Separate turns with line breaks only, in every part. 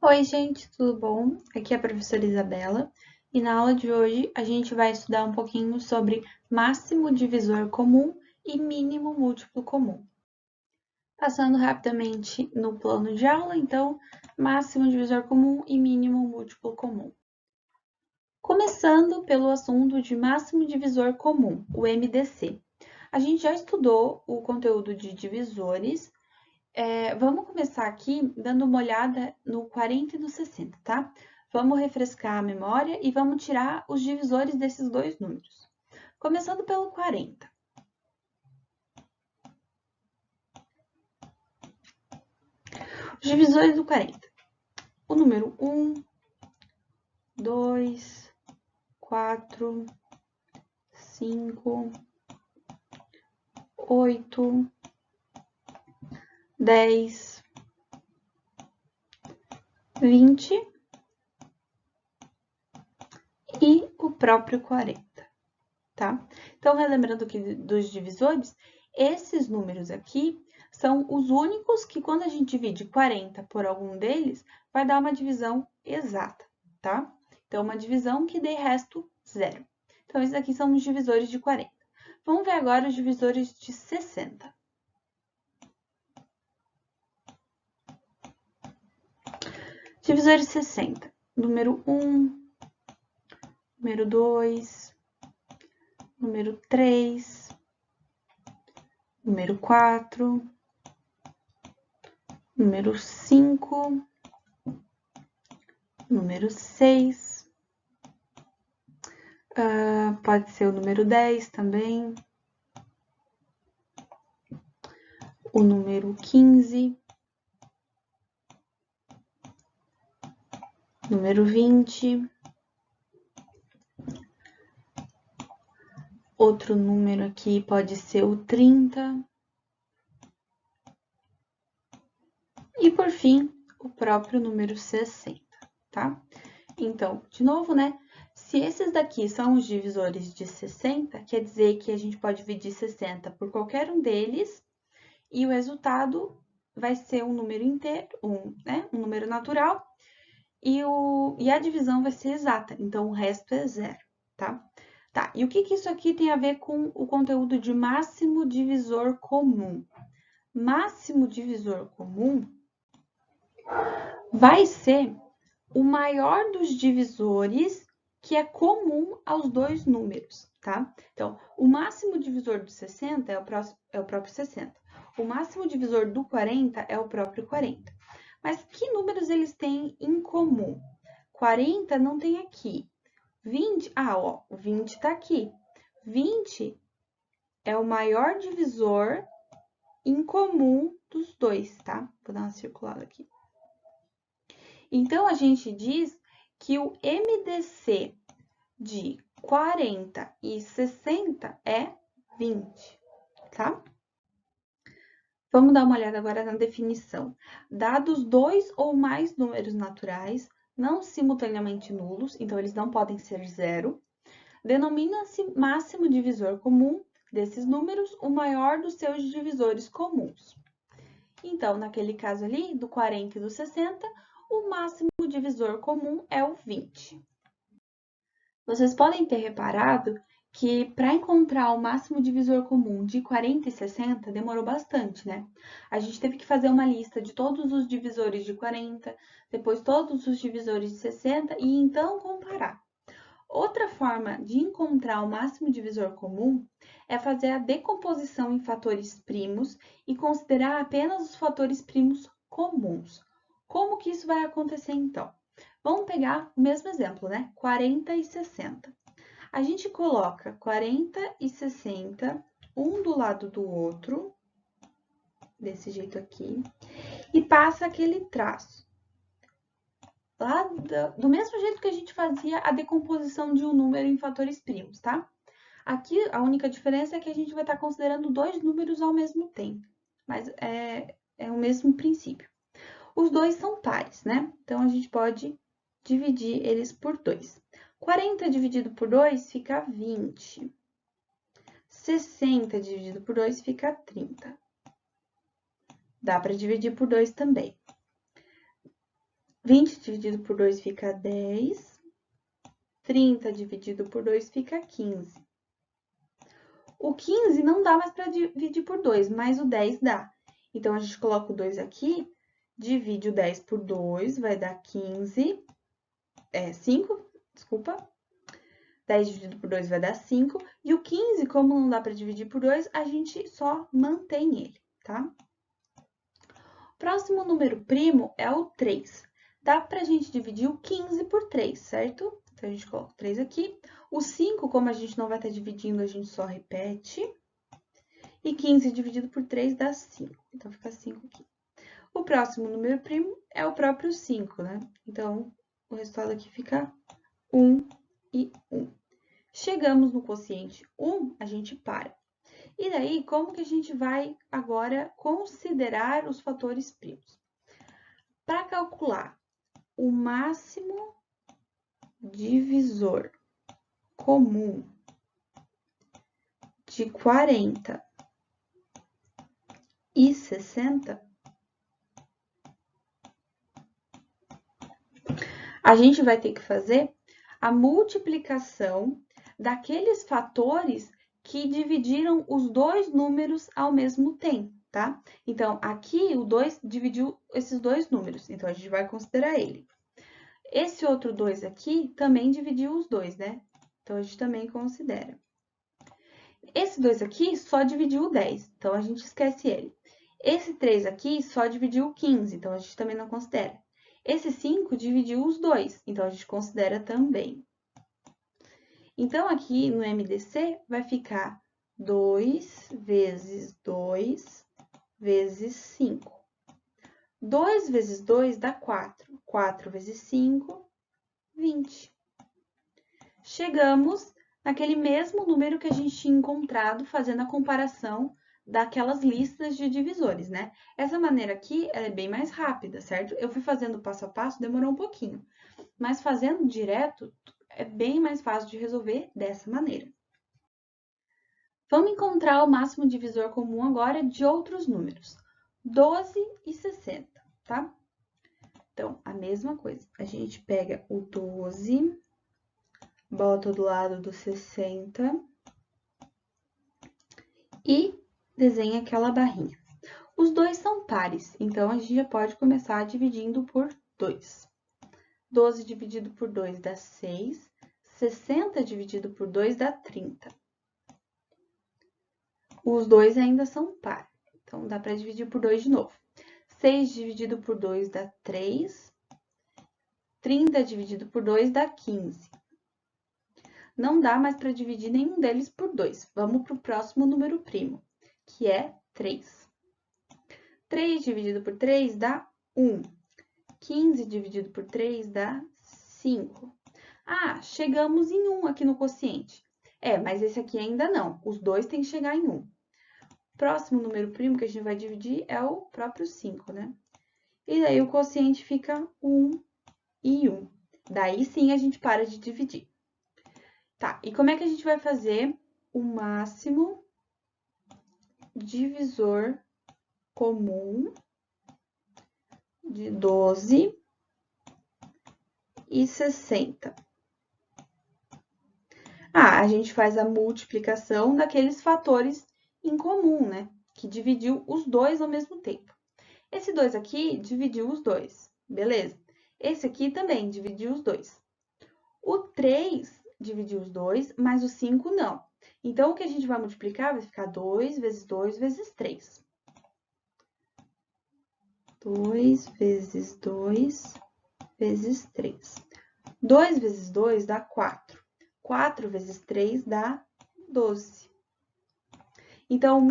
Oi, gente, tudo bom? Aqui é a professora Isabela e na aula de hoje a gente vai estudar um pouquinho sobre máximo divisor comum e mínimo múltiplo comum. Passando rapidamente no plano de aula, então, máximo divisor comum e mínimo múltiplo comum. Começando pelo assunto de máximo divisor comum, o MDC. A gente já estudou o conteúdo de divisores. Vamos começar aqui dando uma olhada no 40 e no 60, tá? Vamos refrescar a memória e vamos tirar os divisores desses dois números. Começando pelo 40. Os divisores do 40. O número 1, 2, 4, 5, 8, 10, 20 e o próprio 40, tá? Então, relembrando que dos divisores, esses números aqui são os únicos que, quando a gente divide 40 por algum deles, vai dar uma divisão exata, tá? Então, uma divisão que dê resto zero. Então, esses aqui são os divisores de 40. Vamos ver agora os divisores de 60. Divisores de 60. Número 1, número 2, número 3, número 4, número 5, número 6, pode ser o número 10 também, o número 15, número 20, outro número aqui pode ser o 30, e por fim, o próprio número 60, tá? Então, de novo, né? Se esses daqui são os divisores de 60, quer dizer que a gente pode dividir 60 por qualquer um deles e o resultado vai ser um número inteiro, um número natural, e a divisão vai ser exata, então o resto é zero, tá? Tá, e o que isso aqui tem a ver com o conteúdo de máximo divisor comum? Máximo divisor comum vai ser o maior dos divisores que é comum aos dois números, tá? Então, o máximo divisor do 60 é o próprio 60. O máximo divisor do 40 é o próprio 40. Mas que números eles têm em comum? 40 não tem aqui. 20, o 20 tá aqui. 20 é o maior divisor em comum dos dois, tá? Vou dar uma circulada aqui. Então, a gente diz que o MDC de 40 e 60 é 20, tá? Vamos dar uma olhada agora na definição. Dados dois ou mais números naturais, não simultaneamente nulos, então eles não podem ser zero, denomina-se máximo divisor comum desses números o maior dos seus divisores comuns. Então, naquele caso ali, do 40 e do 60, o máximo divisor comum é o 20. Vocês podem ter reparado que para encontrar o máximo divisor comum de 40 e 60 demorou bastante, né? A gente teve que fazer uma lista de todos os divisores de 40, depois todos os divisores de 60 e então comparar. Outra forma de encontrar o máximo divisor comum é fazer a decomposição em fatores primos e considerar apenas os fatores primos comuns. Como que isso vai acontecer então? Vamos pegar o mesmo exemplo, né? 40 e 60. A gente coloca 40 e 60 um do lado do outro, desse jeito aqui, e passa aquele traço. Lá do mesmo jeito que a gente fazia a decomposição de um número em fatores primos, tá? Aqui, a única diferença é que a gente vai estar considerando dois números ao mesmo tempo, mas é o mesmo princípio. Os dois são pares, né? Então, a gente pode dividir eles por 2. 40 dividido por 2 fica 20. 60 dividido por 2 fica 30. Dá para dividir por 2 também. 20 dividido por 2 fica 10. 30 dividido por 2 fica 15. O 15 não dá mais para dividir por 2, mas o 10 dá. Então, a gente coloca o 2 aqui, divide o 10 por 2, vai dar 5, desculpa. 10 dividido por 2 vai dar 5. E o 15, como não dá para dividir por 2, a gente só mantém ele, tá? Próximo número primo é o 3. Dá para a gente dividir o 15 por 3, certo? Então, a gente coloca o 3 aqui. O 5, como a gente não vai estar dividindo, a gente só repete. E 15 dividido por 3 dá 5. Então, fica 5 aqui. O próximo número primo é o próprio 5, né? Então, o resultado aqui fica 1 e 1. Chegamos no quociente 1, a gente para. E daí, como que a gente vai agora considerar os fatores primos? Para calcular o máximo divisor comum de 40 e 60, a gente vai ter que fazer a multiplicação daqueles fatores que dividiram os dois números ao mesmo tempo, tá? Então, aqui o 2 dividiu esses dois números, então a gente vai considerar ele. Esse outro 2 aqui também dividiu os dois, né? Então, a gente também considera. Esse 2 aqui só dividiu o 10, então a gente esquece ele. Esse 3 aqui só dividiu o 15, então a gente também não considera. Esse 5 dividiu os dois, então a gente considera também. Então, aqui no MDC vai ficar 2 vezes 2 vezes 5. 2 vezes 2 dá 4. 4 vezes 5, 20. Chegamos naquele mesmo número que a gente tinha encontrado fazendo a comparação daquelas listas de divisores, né? Essa maneira aqui, ela é bem mais rápida, certo? Eu fui fazendo passo a passo, demorou um pouquinho. Mas fazendo direto, é bem mais fácil de resolver dessa maneira. Vamos encontrar o máximo divisor comum agora de outros números, 12 e 60, tá? Então, a mesma coisa, a gente pega o 12, bota do lado do 60 e desenha aquela barrinha. Os dois são pares, então a gente já pode começar dividindo por 2. 12 dividido por 2 dá 6, 60 dividido por 2 dá 30. Os dois ainda são par, então dá para dividir por 2 de novo. 6 dividido por 2 dá 3, 30 dividido por 2 dá 15. Não dá mais para dividir nenhum deles por 2. Vamos para o próximo número primo, que é 3. 3 dividido por 3 dá 1. 15 dividido por 3 dá 5. Ah, chegamos em 1 aqui no quociente. Mas esse aqui ainda não. Os dois têm que chegar em 1. Próximo número primo que a gente vai dividir é o próprio 5, né? E daí o quociente fica 1 e 1. Daí sim a gente para de dividir. Tá, e como é que a gente vai fazer o máximo divisor comum de 12 e 60? A gente faz a multiplicação daqueles fatores em comum, né? Que dividiu os dois ao mesmo tempo. Esse 2 aqui dividiu os dois, beleza? Esse aqui também dividiu os dois. O 3 dividiu os dois, mas o 5 não. Então, o que a gente vai multiplicar vai ficar 2 vezes 2 vezes 3. 2 vezes 2 vezes 3. 2 vezes 2 dá 4. 4 vezes 3 dá 12. Então,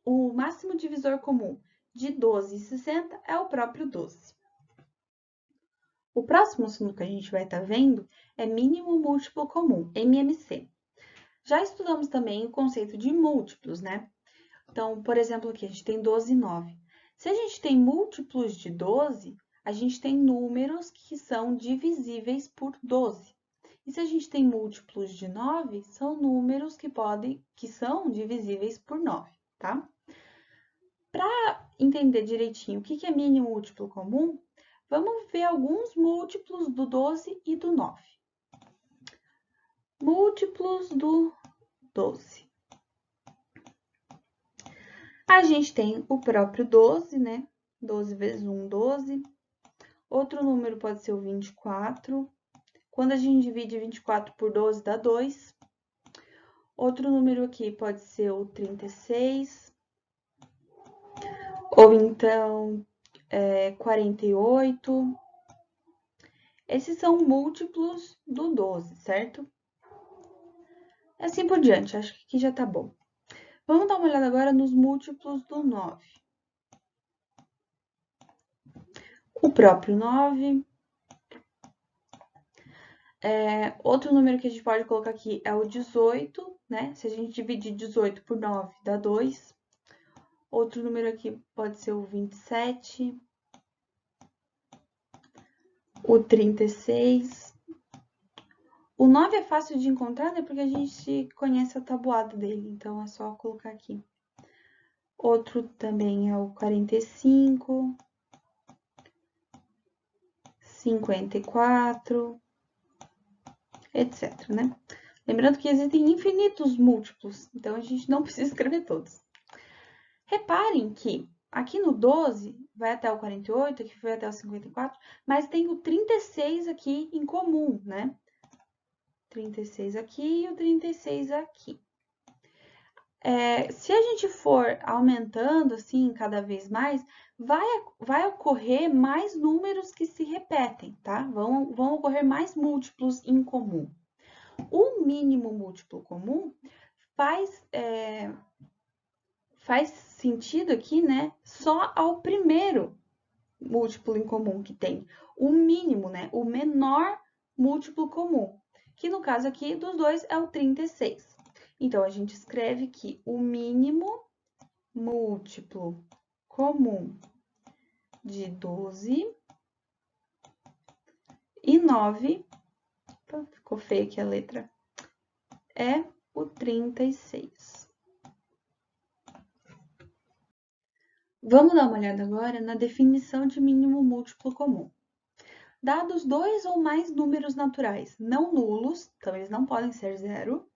o máximo divisor comum de 12 e 60 é o próprio 12. O próximo assunto que a gente vai estar vendo é mínimo múltiplo comum, MMC. Já estudamos também o conceito de múltiplos, né? Então, por exemplo, aqui a gente tem 12 e 9. Se a gente tem múltiplos de 12, a gente tem números que são divisíveis por 12. E se a gente tem múltiplos de 9, são números que são divisíveis por 9, tá? Para entender direitinho o que é mínimo múltiplo comum, Vamos ver alguns múltiplos do 12 e do 9. Múltiplos do 12. A gente tem o próprio 12, né? 12 vezes 1, 12. Outro número pode ser o 24. Quando a gente divide 24 por 12, dá 2. Outro número aqui pode ser o 36. Ou então, 48. Esses são múltiplos do 12, certo? Assim por diante, acho que aqui já tá bom. Vamos dar uma olhada agora nos múltiplos do 9. O próprio 9. Outro número que a gente pode colocar aqui é o 18, né? Se a gente dividir 18 por 9, dá 2. Outro número aqui pode ser o 27. O 36. O 9 é fácil de encontrar, né? Porque a gente conhece a tabuada dele, então é só colocar aqui. Outro também é o 45. 54, etc, né? Lembrando que existem infinitos múltiplos, então a gente não precisa escrever todos. Reparem que aqui no 12 vai até o 48, aqui vai até o 54, mas tem o 36 aqui em comum, né? 36 aqui e o 36 aqui. Se a gente for aumentando assim cada vez mais, vai ocorrer mais números que se repetem, tá? Vão ocorrer mais múltiplos em comum. O mínimo múltiplo comum faz sentido aqui, né? Só ao primeiro múltiplo em comum que tem. O mínimo, né? O menor múltiplo comum, que no caso aqui dos dois é o 36. Então, a gente escreve que o mínimo múltiplo comum de 12 e 9, ficou feia aqui a letra, é o 36. Vamos dar uma olhada agora na definição de mínimo múltiplo comum. Dados dois ou mais números naturais não nulos, então eles não podem ser zero,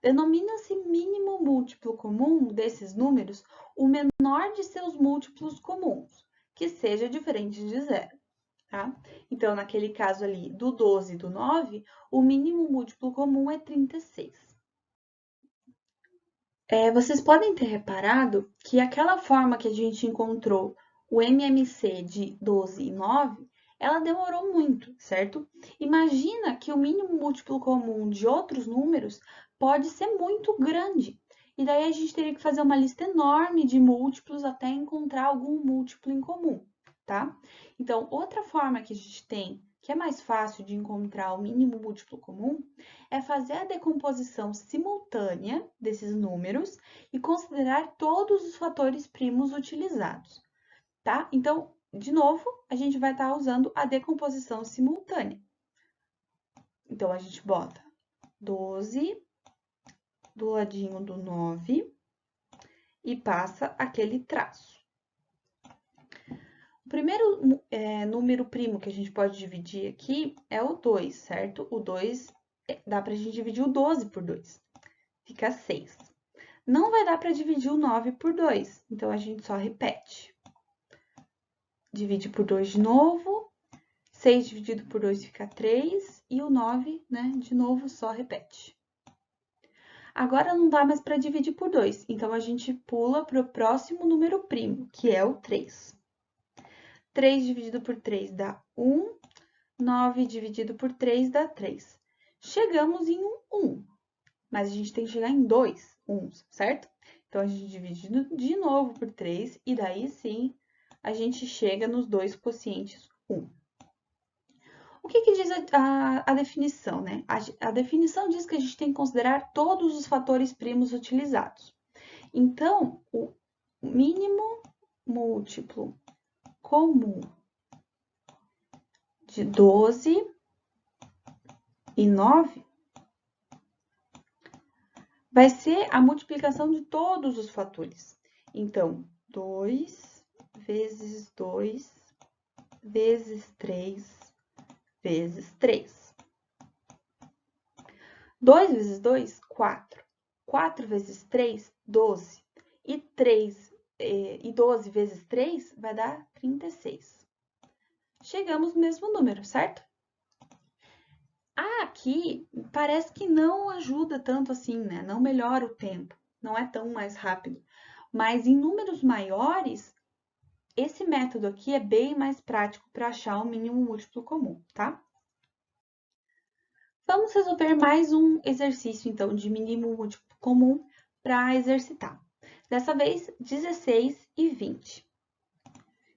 denomina-se mínimo múltiplo comum desses números o menor de seus múltiplos comuns, que seja diferente de zero. Tá? Então, naquele caso ali do 12 e do 9, o mínimo múltiplo comum é 36. Vocês podem ter reparado que aquela forma que a gente encontrou o MMC de 12 e 9, ela demorou muito, certo? Imagina que o mínimo múltiplo comum de outros números pode ser muito grande. E daí a gente teria que fazer uma lista enorme de múltiplos até encontrar algum múltiplo em comum, tá? Então, outra forma que a gente tem, que é mais fácil de encontrar o mínimo múltiplo comum, é fazer a decomposição simultânea desses números e considerar todos os fatores primos utilizados, tá? Então, de novo, a gente vai estar usando a decomposição simultânea. Então, a gente bota 12 do ladinho do 9 e passa aquele traço. O primeiro número primo que a gente pode dividir aqui é o 2, certo? O 2, dá pra gente dividir o 12 por 2, fica 6. Não vai dar para dividir o 9 por 2, então a gente só repete. Divide por 2 de novo, 6 dividido por 2 fica 3, e o 9, né, de novo, só repete. Agora não dá mais para dividir por 2, então a gente pula para o próximo número primo, que é o 3. 3 dividido por 3 dá 1, 9 dividido por 3 dá 3. Chegamos em um 1, mas a gente tem que chegar em 2 1s, certo? Então, a gente divide de novo por 3 e daí sim a gente chega nos dois quocientes 1. O que diz a definição, né? A definição diz que a gente tem que considerar todos os fatores primos utilizados. Então, o mínimo múltiplo comum de 12 e 9 vai ser a multiplicação de todos os fatores. Então, 2 vezes 2 vezes 3 vezes 3. 2 vezes 2, 4. 4 vezes 3, 12. E 12 vezes 3 vai dar 36. Chegamos no mesmo número, certo? Aqui parece que não ajuda tanto assim, né? Não melhora o tempo, não é tão mais rápido. Mas em números maiores, esse método aqui é bem mais prático para achar o mínimo múltiplo comum, tá? Vamos resolver mais um exercício, então, de mínimo múltiplo comum para exercitar. Dessa vez, 16 e 20.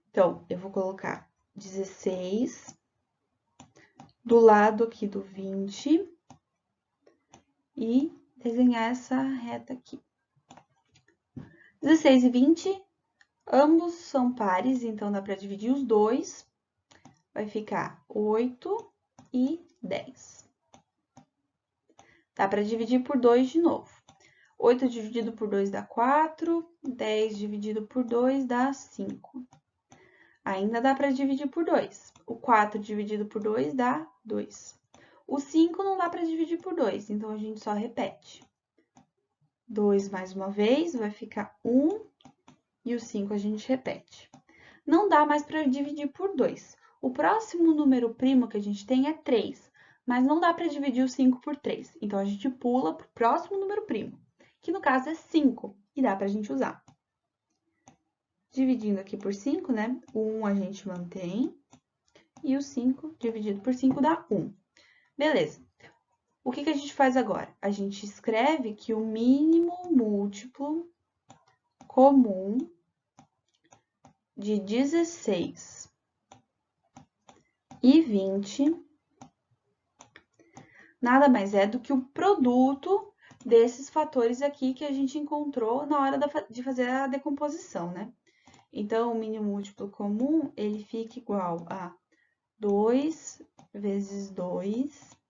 Então, eu vou colocar 16 do lado aqui do 20 e desenhar essa reta aqui. 16 e 20, ambos são pares, então dá para dividir os dois. Vai ficar 8 e 10. Dá para dividir por 2 de novo. 8 dividido por 2 dá 4, 10 dividido por 2 dá 5. Ainda dá para dividir por 2. O 4 dividido por 2 dá 2. O 5 não dá para dividir por 2, então a gente só repete. 2 mais uma vez, vai ficar 1, e o 5 a gente repete. Não dá mais para dividir por 2. O próximo número primo que a gente tem é 3, mas não dá para dividir o 5 por 3. Então, a gente pula para o próximo número primo, que no caso é 5, e dá para a gente usar. Dividindo aqui por 5, né? O 1 a gente mantém, e o 5 dividido por 5 dá 1. Beleza. O que a gente faz agora? A gente escreve que o mínimo múltiplo comum de 16 e 20 nada mais é do que o produto desses fatores aqui que a gente encontrou na hora de fazer a decomposição, né? Então, o mínimo múltiplo comum, ele fica igual a 2 vezes 2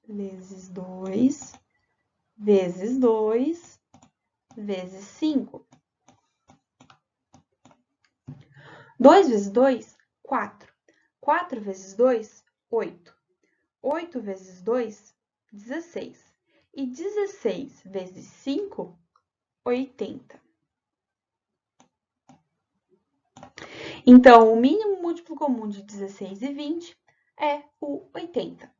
vezes 2 vezes 2 vezes 5. 2 vezes 2, 4. 4 vezes 2, 8. 8 vezes 2, 16. E 16 vezes 5, 80. Então, o mínimo múltiplo comum de 16 e 20 é o 80.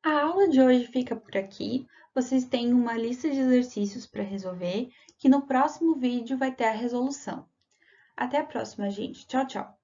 A aula de hoje fica por aqui. Vocês têm uma lista de exercícios para resolver, que no próximo vídeo vai ter a resolução. Até a próxima, gente. Tchau, tchau!